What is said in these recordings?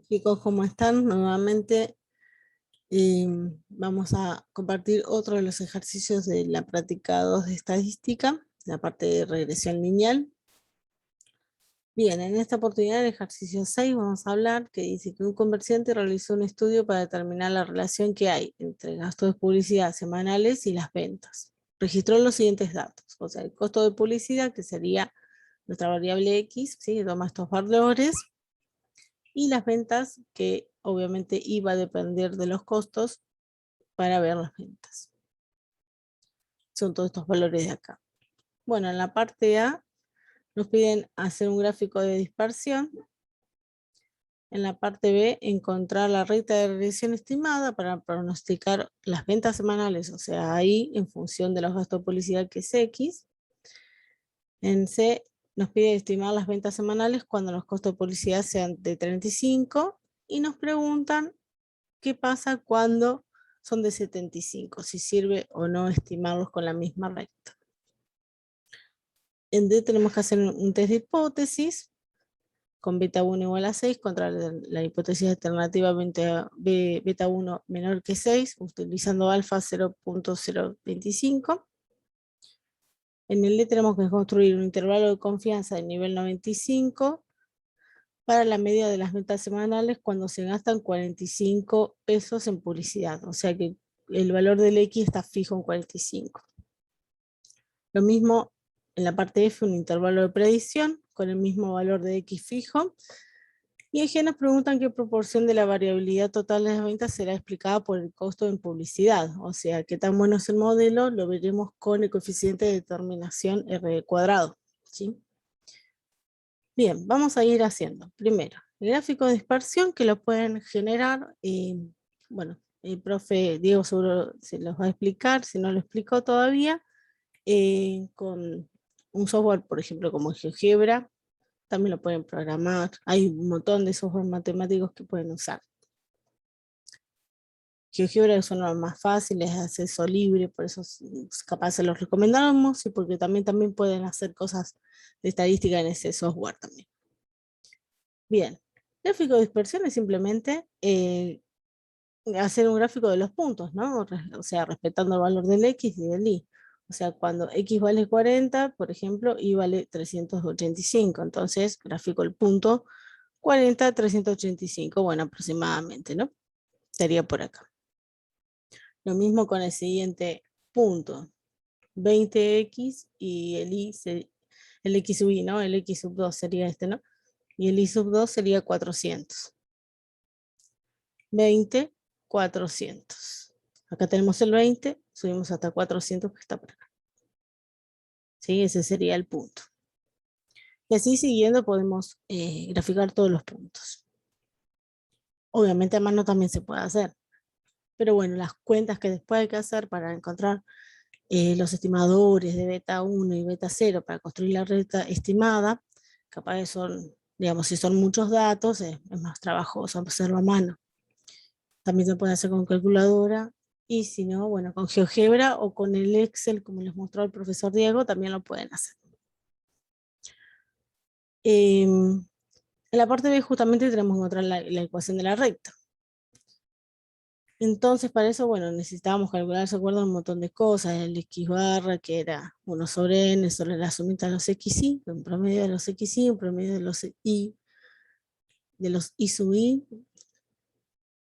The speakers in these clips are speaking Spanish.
Chicos, ¿cómo están? Nuevamente vamos a compartir otro de los ejercicios de la práctica 2 de estadística, la parte de regresión lineal. Bien, en esta oportunidad, el ejercicio 6, vamos a hablar que dice que un comerciante realizó un estudio para determinar la relación que hay entre gastos de publicidad semanales y las ventas. Registró los siguientes datos, o sea, el costo de publicidad, que sería nuestra variable X, ¿sí? Toma estos valores, y las ventas, que obviamente iba a depender de los costos para ver las ventas. Son todos estos valores de acá. Bueno, en la parte A nos piden hacer un gráfico de dispersión. En la parte B, encontrar la recta de regresión estimada para pronosticar las ventas semanales, o sea, ahí en función de los gastos de publicidad, que es X. En C, nos pide estimar las ventas semanales cuando los costos de publicidad sean de 35, y nos preguntan qué pasa cuando son de 75, si sirve o no estimarlos con la misma recta. En D tenemos que hacer un test de hipótesis con beta 1 igual a 6 contra la hipótesis alternativa beta 1 menor que 6, utilizando alfa 0.025. En el D tenemos que construir un intervalo de confianza de nivel 95 para la media de las ventas semanales cuando se gastan 45 pesos en publicidad, o sea que el valor del X está fijo en 45. Lo mismo en la parte F, un intervalo de predicción con el mismo valor de X fijo. Y en G nos preguntan qué proporción de la variabilidad total de las ventas será explicada por el costo en publicidad. O sea, qué tan bueno es el modelo, lo veremos con el coeficiente de determinación R cuadrado, ¿sí? Bien, vamos a ir haciendo. Primero, el gráfico de dispersión, que lo pueden generar, bueno, el profe Diego seguro se los va a explicar, si no lo explicó todavía, con un software, por ejemplo, como GeoGebra. También lo pueden programar. Hay un montón de software matemáticos que pueden usar. GeoGebra es uno de los más fáciles, es acceso libre, por eso capaz se los recomendamos, y porque también pueden hacer cosas de estadística en ese software también. Bien, gráfico de dispersión es simplemente hacer un gráfico de los puntos, ¿no? O sea, respetando el valor del X y del Y. O sea, cuando X vale 40, por ejemplo, Y vale 385. Entonces, gráfico el punto 40, 385, bueno, aproximadamente, ¿no? Sería por acá. Lo mismo con el siguiente punto. 20X y el Y, el X sub Y, ¿no? El X sub 2 sería este, ¿no? Y el Y sub 2 sería 400. 20, 400. Acá tenemos el 20, subimos hasta 400 que está por acá. ¿Sí? Ese sería el punto. Y así siguiendo podemos graficar todos los puntos. Obviamente a mano también se puede hacer. Pero bueno, las cuentas que después hay que hacer para encontrar los estimadores de beta 1 y beta 0 para construir la recta estimada, capaz que son, digamos, si son muchos datos, es más trabajoso hacerlo a mano. También se puede hacer con calculadora, y si no, bueno, con GeoGebra o con el Excel, como les mostró el profesor Diego, también lo pueden hacer. En la parte B justamente tenemos que encontrar la ecuación de la recta. Entonces, para eso, bueno, necesitábamos calcular, ¿se acuerdan? Un montón de cosas, el X barra, que era 1 sobre n, sobre la sumita de los XY, un promedio de los XY, un promedio de los Y sub Y,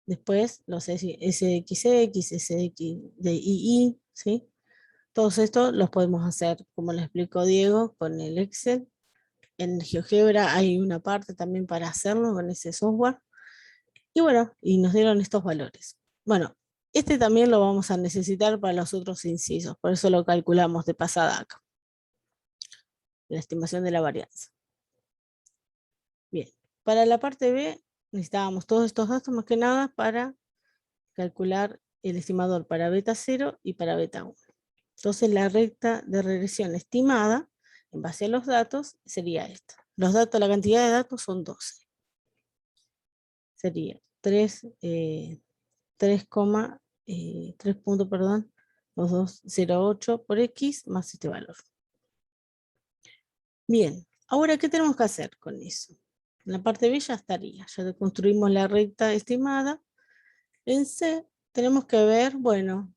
después los SXX, SX de II, ¿sí? Todos estos los podemos hacer, como les explicó Diego, con el Excel. En GeoGebra hay una parte también para hacerlo con ese software. Y bueno, y nos dieron estos valores. Bueno, este también lo vamos a necesitar para los otros incisos, por eso lo calculamos de pasada acá. La estimación de la varianza. Bien, para la parte B necesitábamos todos estos datos más que nada para calcular el estimador para beta 0 y para beta 1. Entonces la recta de regresión estimada en base a los datos sería esta. Los datos, la cantidad de datos son 12. Sería 3,2208 por X más este valor. Bien, ahora, ¿qué tenemos que hacer con eso? En la parte B ya estaría, ya construimos la recta estimada. En C tenemos que ver, bueno,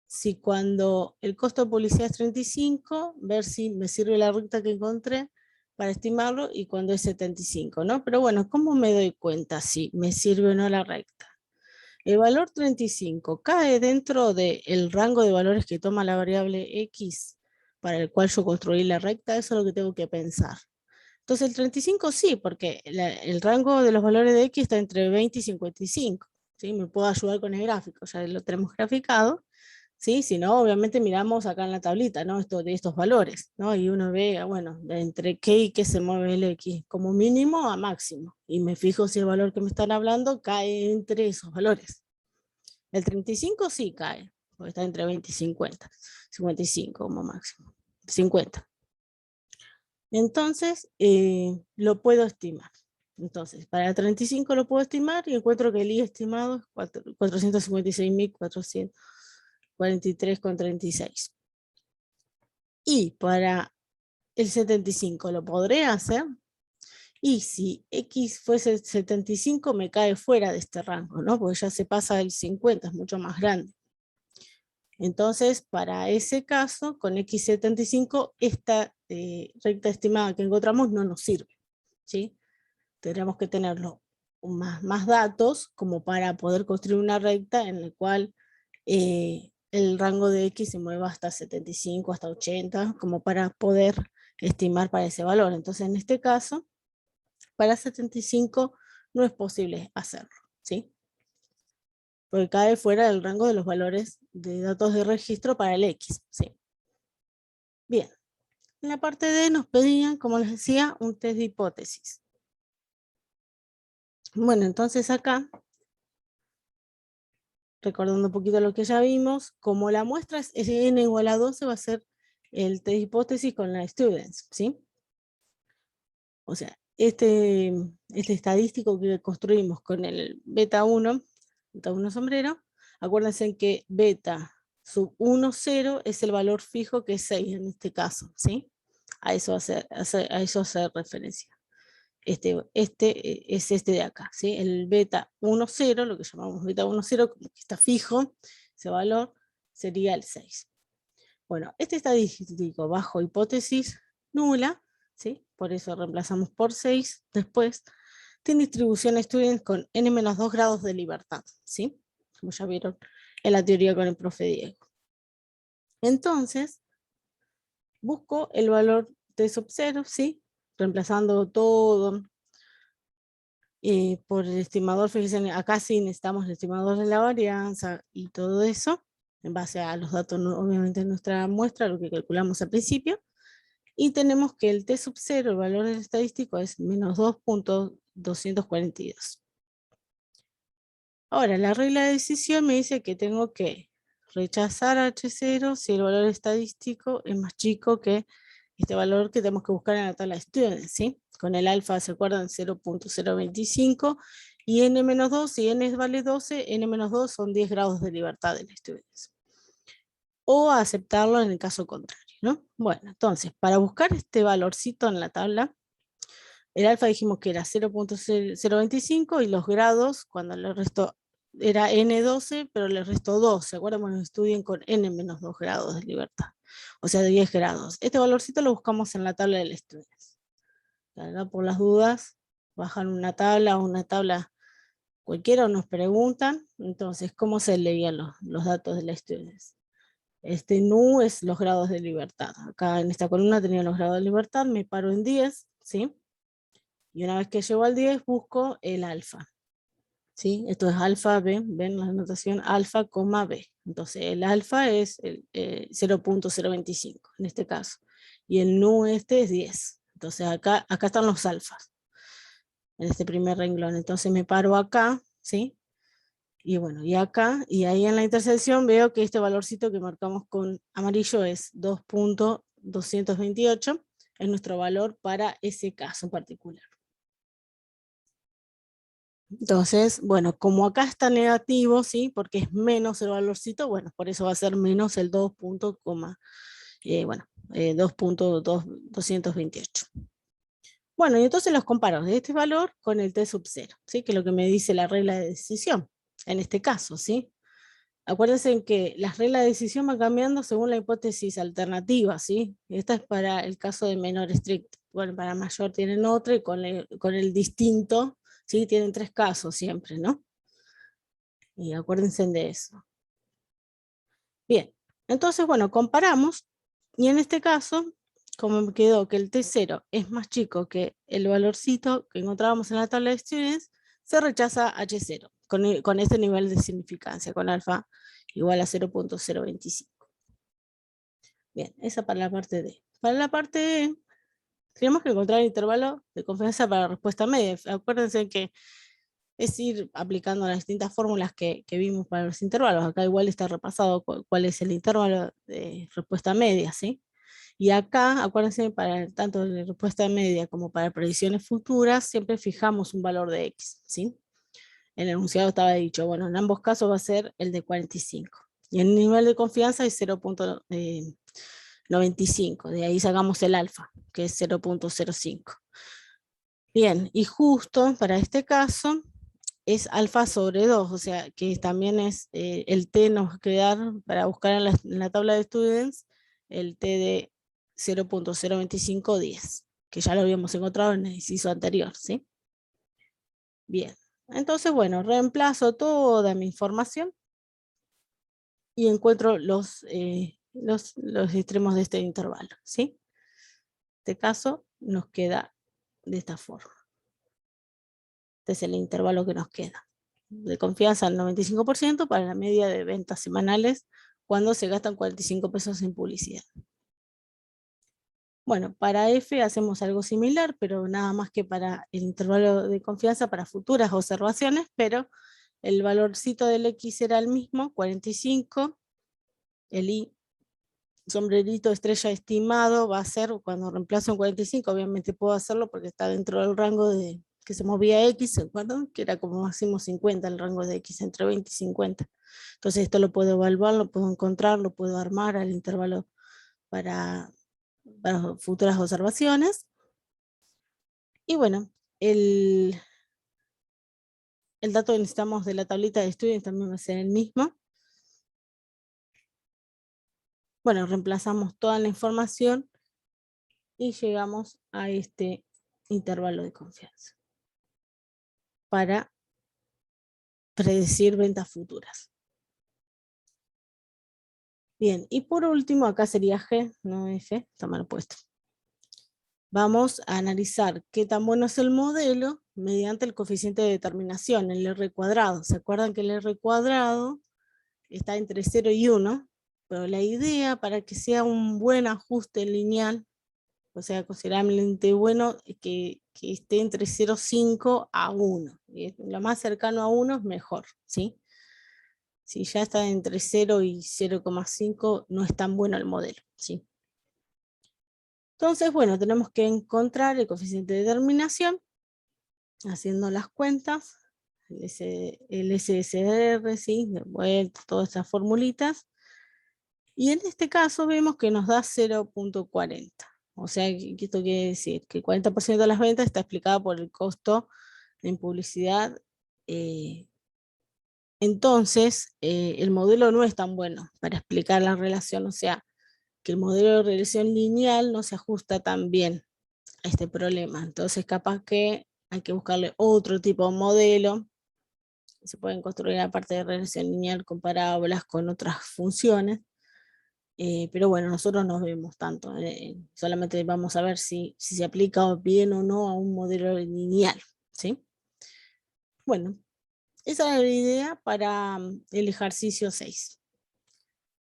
si cuando el costo de publicidad es 35, ver si me sirve la recta que encontré para estimarlo y cuando es 75, ¿no? Pero bueno, ¿cómo me doy cuenta si me sirve o no la recta? El valor 35 cae dentro del rango de valores que toma la variable X para el cual yo construí la recta, eso es lo que tengo que pensar. Entonces el 35 sí, porque el rango de los valores de X está entre 20 y 55. ¿Sí? Me puedo ayudar con el gráfico, ya lo tenemos graficado. ¿Sí? Si no, obviamente miramos acá en la tablita, ¿no? De estos valores, ¿no? Y uno ve, bueno, entre qué y qué se mueve el X, como mínimo a máximo. Y me fijo si el valor que me están hablando cae entre esos valores. El 35 sí cae, porque está entre 20 y 50. 55 como máximo. 50. Entonces, lo puedo estimar. Entonces, para el 35 lo puedo estimar y encuentro que el I estimado es 456.443,36. Y para el 75 lo podré hacer. Y si X fuese 75 me cae fuera de este rango, ¿no? Porque ya se pasa el 50, es mucho más grande. Entonces, para ese caso, con X75, esta recta estimada que encontramos no nos sirve, ¿sí? Tendríamos que tenerlo más datos como para poder construir una recta en la cual el rango de X se mueva hasta 75, hasta 80, como para poder estimar para ese valor. Entonces, en este caso, para 75 no es posible hacerlo, ¿sí? Porque cae fuera del rango de los valores de datos de registro para el X, ¿sí? Bien, en la parte D nos pedían, como les decía, un test de hipótesis. Bueno, entonces acá, recordando un poquito lo que ya vimos, como la muestra es n igual a 12, va a ser el test de hipótesis con la students, ¿sí? O sea, este estadístico que construimos con el beta 1 sombrero, acuérdense que beta sub 1, 0 es el valor fijo que es 6 en este caso, ¿sí? A eso hace referencia. Este es este de acá, ¿sí? El beta 1, 0, lo que llamamos beta 1, 0, como que está fijo, ese valor sería el 6. Bueno, este estadístico bajo hipótesis nula, ¿sí? Por eso reemplazamos por 6 después, tiene distribución students con n-2 grados de libertad, ¿sí? Como ya vieron en la teoría con el profe Diego. Entonces, busco el valor de sub 0, ¿sí? Reemplazando todo por el estimador, fíjense, acá sí necesitamos el estimador de la varianza y todo eso, en base a los datos, obviamente, de nuestra muestra, lo que calculamos al principio. Y tenemos que el t sub 0, el valor del estadístico, es menos 2.242. Ahora, la regla de decisión me dice que tengo que rechazar a H0 si el valor estadístico es más chico que este valor que tenemos que buscar en la tabla de students, ¿sí? Con el alfa, ¿se acuerdan? 0.025 y n-2, si n vale 12, n-2 son 10 grados de libertad del students. O aceptarlo en el caso contrario, ¿no? Bueno, entonces, para buscar este valorcito en la tabla, el alfa dijimos que era 0.025 y los grados, cuando le resto era n12, pero le resto 2, ¿se acuerdan? Bueno, estudien con n-2 grados de libertad, o sea, de 10 grados. Este valorcito lo buscamos en la tabla del students. Por las dudas, bajan una tabla cualquiera o nos preguntan, entonces, ¿cómo se leían los datos de la students? Este nu es los grados de libertad. Acá en esta columna tenía los grados de libertad, me paro en 10, ¿sí? Y una vez que llego al 10, busco el alfa. ¿Sí? Esto es alfa B, ven la notación alfa, B. Entonces el alfa es el 0.025 en este caso. Y el nu este es 10. Entonces acá están los alfas. En este primer renglón. Entonces me paro acá, ¿sí? Y bueno, y acá, y ahí en la intersección veo que este valorcito que marcamos con amarillo es 2.228, es nuestro valor para ese caso en particular. Entonces, bueno, como acá está negativo, ¿sí? Porque es menos el valorcito, bueno, por eso va a ser menos el 2.228. Bueno, y entonces los comparo de este valor con el t sub 0, ¿sí? Que es lo que me dice la regla de decisión, en este caso, ¿sí? Acuérdense que las reglas de decisión van cambiando según la hipótesis alternativa, ¿sí? Esta es para el caso de menor estricto. Bueno, para mayor tienen otra y con el distinto, ¿sí? Tienen 3 casos siempre, ¿no? Y acuérdense de eso. Bien, entonces, bueno, comparamos, y en este caso, como me quedó que el T0 es más chico que el valorcito que encontrábamos en la tabla de students, se rechaza H0, con este nivel de significancia, con alfa igual a 0.025. Bien, esa para la parte D. Para la parte E, tenemos que encontrar el intervalo de confianza para la respuesta media. Acuérdense que es ir aplicando las distintas fórmulas que vimos para los intervalos. Acá igual está repasado cuál es el intervalo de respuesta media, ¿sí? Y acá, acuérdense, para tanto la respuesta media como para predicciones futuras, siempre fijamos un valor de X, ¿sí? En el enunciado estaba dicho, bueno, en ambos casos va a ser el de 45. Y el nivel de confianza es 0.95, de ahí sacamos el alfa, que es 0.05. Bien, y justo para este caso es alfa sobre 2, o sea que también es el t nos va a quedar para buscar en la tabla de students el t de 0.02510, que ya lo habíamos encontrado en el inciso anterior, ¿sí? Bien, entonces bueno, reemplazo toda mi información y encuentro los extremos de este intervalo, ¿sí? En este caso nos queda de esta forma. Este es el intervalo que nos queda. De confianza al 95% para la media de ventas semanales cuando se gastan 45 pesos en publicidad. Bueno, para F hacemos algo similar, pero nada más que para el intervalo de confianza para futuras observaciones, pero el valorcito del X será el mismo, 45, el Y, sombrerito estrella estimado, va a ser cuando reemplazo en 45, obviamente puedo hacerlo porque está dentro del rango de que se movía X, ¿se acuerdan? Que era como máximo 50 el rango de X, entre 20 y 50. Entonces esto lo puedo evaluar, lo puedo encontrar, lo puedo armar al intervalo para futuras observaciones. Y bueno, el dato que necesitamos de la tablita de estudios también va a ser el mismo. Bueno, reemplazamos toda la información y llegamos a este intervalo de confianza para predecir ventas futuras. Bien, y por último, acá sería G, no F, está mal puesto. Vamos a analizar qué tan bueno es el modelo mediante el coeficiente de determinación, el R cuadrado. ¿Se acuerdan que el R cuadrado está entre 0 y 1? Pero la idea para que sea un buen ajuste lineal, o sea, considerablemente bueno, es que esté entre 0,5 a 1. Y lo más cercano a 1 es mejor, ¿sí? Si ya está entre 0 y 0,5, no es tan bueno el modelo, ¿sí? Entonces, bueno, tenemos que encontrar el coeficiente de determinación, haciendo las cuentas, el SSR, ¿sí? De vuelta, todas estas formulitas. Y en este caso vemos que nos da 0.40. O sea, que esto quiere decir que el 40% de las ventas está explicada por el costo en publicidad. Entonces, el modelo no es tan bueno para explicar la relación. O sea, que el modelo de regresión lineal no se ajusta tan bien a este problema. Entonces, capaz que hay que buscarle otro tipo de modelo. Se pueden construir aparte de regresión lineal con parábolas, con otras funciones. Pero bueno, nosotros no vemos tanto, solamente vamos a ver si se aplica bien o no a un modelo lineal, ¿sí? Bueno, esa es la idea para el ejercicio 6.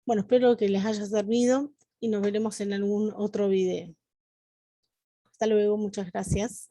Bueno, espero que les haya servido y nos veremos en algún otro video. Hasta luego, muchas gracias.